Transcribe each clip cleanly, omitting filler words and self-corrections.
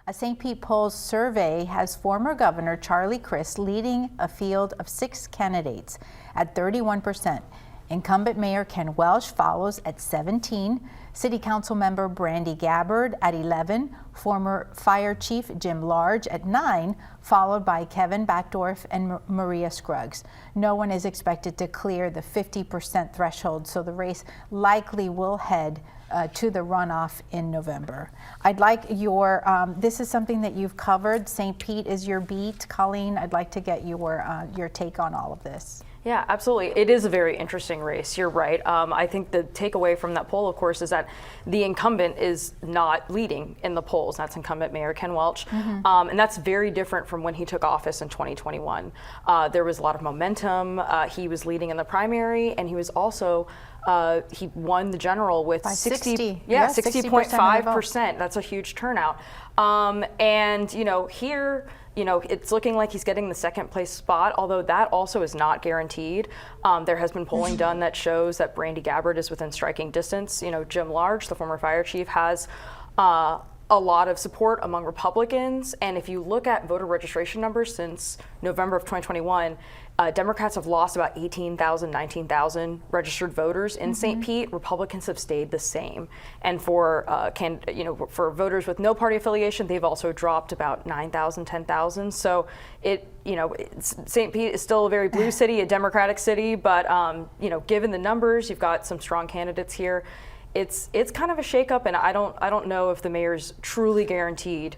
A St. Pete polls survey has former Governor Charlie Crist leading a field of 6 candidates at 31%. Incumbent Mayor Ken Welch follows at 17, City Council member Brandy Gabbard at 11, former Fire Chief Jim Large at 9, followed by Kevin Backdorf and Maria Scruggs. No one is expected to clear the 50% threshold, so the race likely will head to the runoff in November. I'd like your, this is something that you've covered. St. Pete is your beat. Colleen, I'd like to get your take on all of this. Yeah, absolutely. It is a very interesting race. You're right. I think the takeaway from that poll, of course, is that the incumbent is not leading in the polls. That's incumbent Mayor Ken Welch. And that's very different from when he took office in 2021. There was a lot of momentum. He was leading in the primary, and he was also he won the general with 60.5%. That's a huge turnout. And here, it's looking like he's getting the second place spot, although that also is not guaranteed. There has been polling done that shows that Brandy Gabbard is within striking distance. Jim Large, the former fire chief, has a lot of support among Republicans. And if you look at voter registration numbers since November of 2021, Democrats have lost about 18,000, 19,000 registered voters in St. Pete. Republicans have stayed the same. And for for voters with no party affiliation, they've also dropped about 9,000, 10,000. So St. Pete is still a very blue city, a Democratic city, but given the numbers, you've got some strong candidates here. It's kind of a shakeup, and I don't know if the mayor's truly guaranteed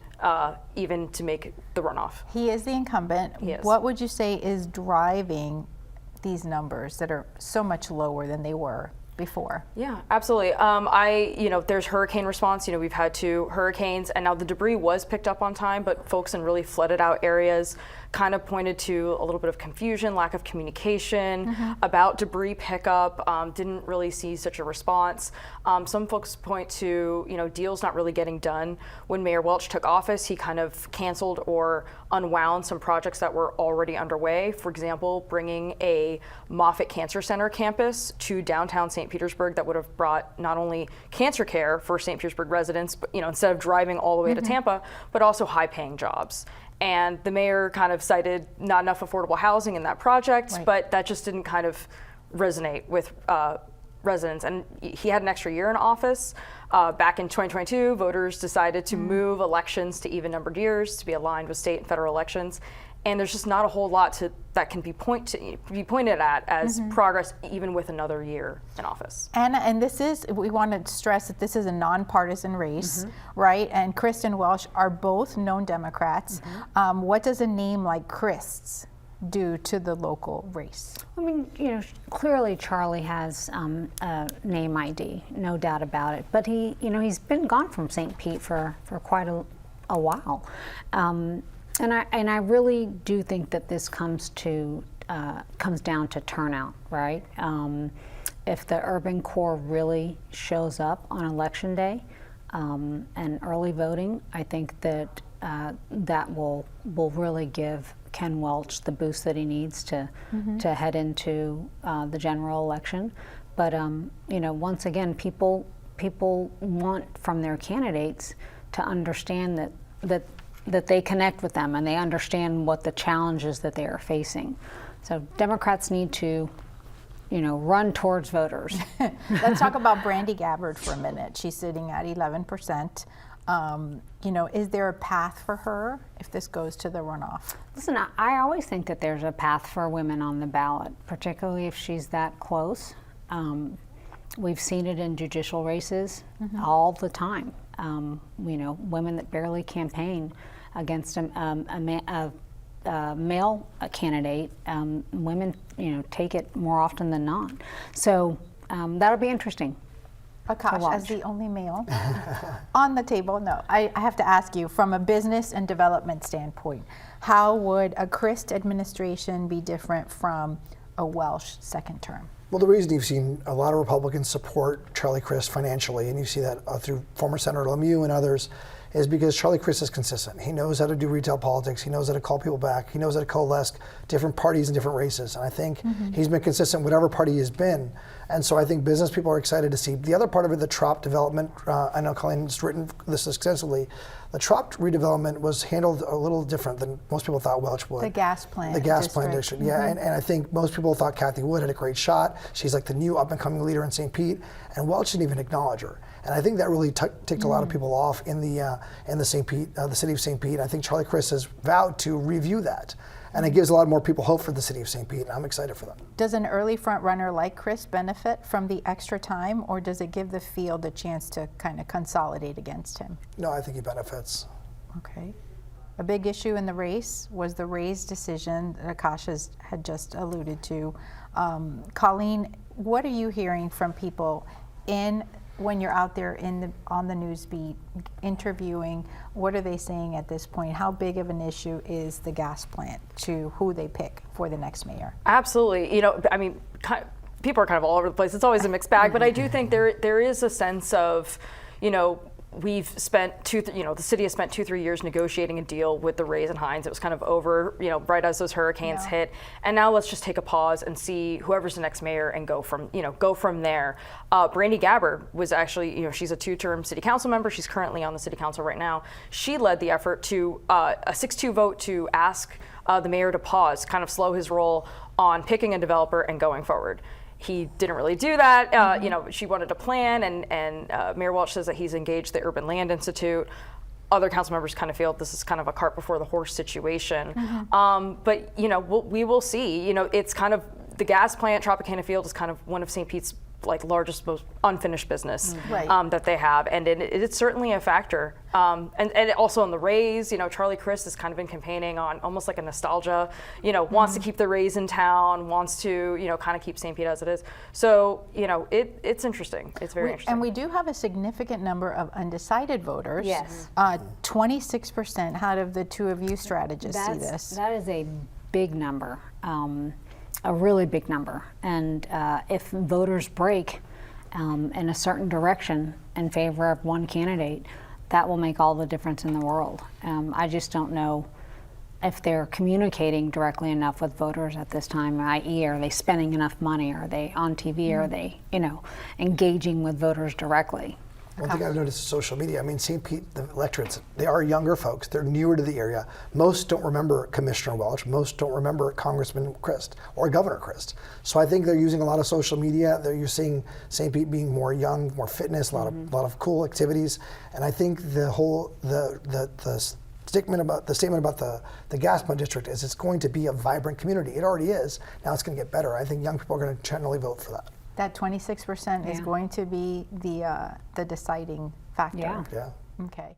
even to make the runoff. He is the incumbent. He is. What would you say is driving these numbers that are so much lower than they were before? Yeah, absolutely. There's hurricane response. We've had 2 hurricanes, and now the debris was picked up on time, but folks in really flooded out areas kind of pointed to a little bit of confusion, lack of communication about debris pickup, didn't really see such a response. Some folks point to, deals not really getting done. When Mayor Welch took office, he kind of canceled or unwound some projects that were already underway. For example, bringing a Moffitt Cancer Center campus to downtown St. Petersburg that would have brought not only cancer care for St. Petersburg residents, but instead of driving all the way to Tampa, but also high-paying jobs. And the mayor kind of cited not enough affordable housing in that project, but that just didn't kind of resonate with residents. And he had an extra year in office. Back in 2022, voters decided to move elections to even-numbered years to be aligned with state and federal elections. And there's just not a whole lot that can be pointed at as progress, even with another year in office. And we want to stress that this is a nonpartisan race, right? And Crist and Welch are both known Democrats. What does a name like Crist's do to the local race? I mean, clearly Charlie has a name ID, no doubt about it. But he's been gone from St. Pete for quite a while. And I really do think that this comes down to turnout, right? If the urban core really shows up on election day and early voting, I think that that will really give Ken Welch the boost that he needs to head into the general election. But once again, people want from their candidates to understand that they connect with them and they understand what the challenges that they are facing. So Democrats need to, run towards voters. Let's talk about Brandy Gabbard for a minute. She's sitting at 11%. Is there a path for her if this goes to the runoff? Listen, I always think that there's a path for women on the ballot, particularly if she's that close. We've seen it in judicial races all the time. Women that barely campaign against a male candidate, women, take it more often than not. So that'll be interesting. Akash, as the only male on the table, no, I have to ask you, from a business and development standpoint, how would a Crist administration be different from a Welch second term? Well, the reason you've seen a lot of Republicans support Charlie Crist financially, and you see that through former Senator Lemieux and others, is because Charlie Crist is consistent. He knows how to do retail politics. He knows how to call people back. He knows how to coalesce different parties and different races. And I think he's been consistent whatever party he's been. And so I think business people are excited to see. The other part of it, the trop development, I know Colleen's written this extensively, The Trop redevelopment was handled a little different than most people thought Welch would. The gas plant. The gas plant district, yeah. And I think most people thought Kathy Wood had a great shot. She's like the new up and coming leader in St. Pete, and Welch didn't even acknowledge her. And I think that really ticked a lot of people off in the St. Pete, the city of St. Pete. I think Charlie Crist has vowed to review that. And it gives a lot more people hope for the city of St. Pete, and I'm excited for that. Does an early front runner like Chris benefit from the extra time, or does it give the field a chance to kind of consolidate against him? No, I think he benefits. Okay. A big issue in the race was the Rays decision that Akash had just alluded to. Colleen, what are you hearing from people when you're out there on the news beat interviewing? What are they saying at this point? How big of an issue is the gas plant to who they pick for the next mayor? Absolutely. You know, I mean, people are kind of all over the place. It's always a mixed bag, but I do think there is a sense of, you know, we've spent the city has spent 2-3 years negotiating a deal with the Rays and Hines. It was kind of over, you know, right as those hurricanes hit. And now let's just take a pause and see whoever's the next mayor and go from there. Brandy Gabbard was actually, you know, she's a 2-term city council member. She's currently on the city council right now. She led the effort to a 6-2 vote to ask the mayor to pause, kind of slow his roll on picking a developer and going forward. He didn't really do that. You know, she wanted a plan, and Mayor Welch says that he's engaged the Urban Land Institute. Other council members kind of feel this is kind of a cart before the horse situation. But you know, we will see. You know, it's kind of the gas plant, Tropicana Field, is kind of one of St. Pete's largest, most unfinished business that they have, and it's certainly a factor. And also on the Rays, you know, Charlie Crist has kind of been campaigning on almost like a nostalgia, you know, wants to keep the Rays in town, wants to, you know, kind of keep St. Pete as it is. So, you know, it's interesting. It's very interesting. And we do have a significant number of undecided voters. Yes. 26% out of the two of you strategists see this. That is a big number. A really big number, and if voters break in a certain direction in favor of one candidate, that will make all the difference in the world. I just don't know if they're communicating directly enough with voters at this time, i.e. are they spending enough money, are they on TV, are they, you know, engaging with voters directly? One thing I've noticed is social media. I mean, St. Pete, the electorates, they are younger folks. They're newer to the area. Most don't remember Commissioner Welch. Most don't remember Congressman Crist or Governor Crist. So I think they're using a lot of social media. You're seeing St. Pete being more young, more fitness, a lot of cool activities. And I think the whole the statement about the gas plant district is it's going to be a vibrant community. It already is. Now it's going to get better. I think young people are going to generally vote for that. That 26% is going to be the deciding factor. Yeah. Yeah. Okay.